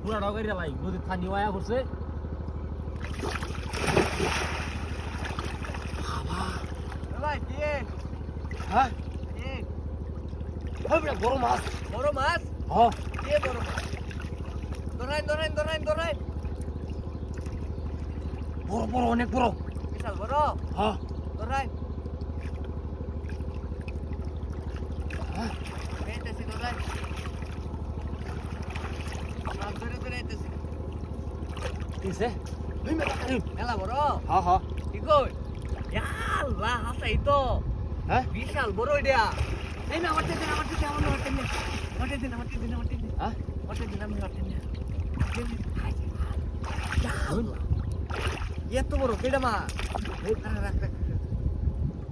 পুরা ডগাইরা লাই নদীর পানি ওয়া করছে ভাই কি হ্যাঁ কি ওই বড় মাছ বড় মাছ হ্যাঁ কি বড় মাছ ধরাই বড় বড় অনেক বড় বিশাল বড় হ্যাঁ ধরাই এইতেছি ধরাই মাছ ধরে এইতেছি কিসে ওই মেলা বড় হ্যাঁ হ্যাঁ কি কই আল্লাহ হাসাই তো হ্যাঁ বিশাল বড় এটা এই না আমার দিন হ্যাঁ এত বড় কেডা মা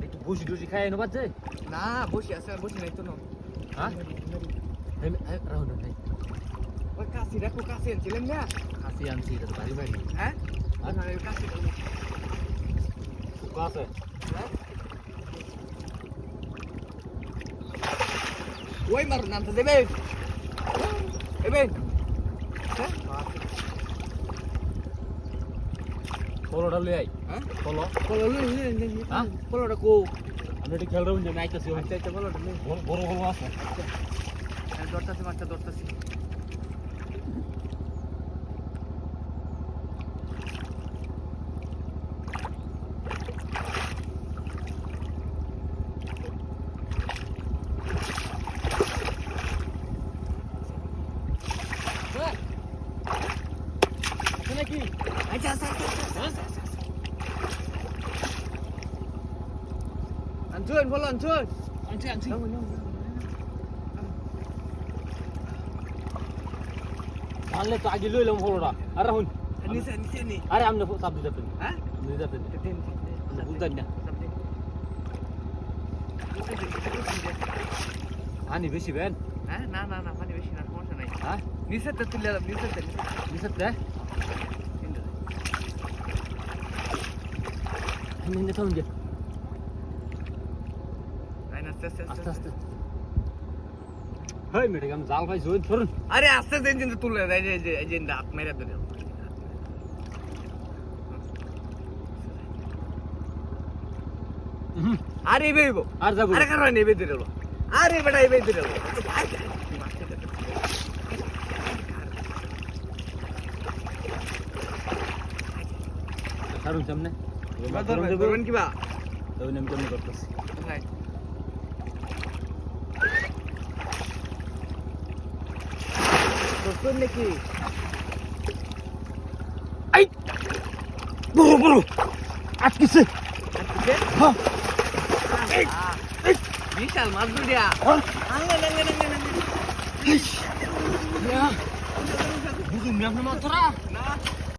একটু বসি টসি খাই এনে বাজে না বসে আছে আর বসে নাই তো না হ্যাঁ রাহুল ভাই ওই কাশি রাখো কাশি আনছিলেন না কাশি আনছি এটা তো বাড়ি বাড়ি হ্যাঁ কাশি আছে ওই মারুন নামতে দেবে এবে হ্যাঁ পলোটা লই আই হ্যাঁ পলো কলো হ্যাঁ কলোটা কো আমি এটা খেল রাখুন যে নাইতেছি আচ্ছা কলোটা নে বড় বড় আছে দরতাছি মাছটা দরতাছি নাকি আচ্ছা আনছুন বলো আনছুন আনছি আনলে তো আগে লইলাম পলোটা আর রাহুল নিচে নি আরে আমনে সাপ দিতে পারেন হ্যাঁ দিতে পারেন দিন বুঝতেন না পানি বেশি বেন হ্যাঁ না পানি বেশি না সমস্যা নাই হ্যাঁ নিচে তো তুলে নিচে নিচে আমি থাকুন যে আস্তে আস্তে হেই মেডে আমি জাল পাইছি ওই ধরুন আরে আস্তে দিন তুলে এই যে হাত মেরে ধরে আরে বেবো আর যাবো আরে কারণ নেবে ধরে আরে বেটা এবে ধরে ছাড়ুন সামনে ধরবেন কি বা তবে আমি কেমন করতেছি তোর নাকি আই বড় আটকিছে হ্যাঁ বিশাল মাছ দুইটা বুঝুন না আপনার মাত্রা না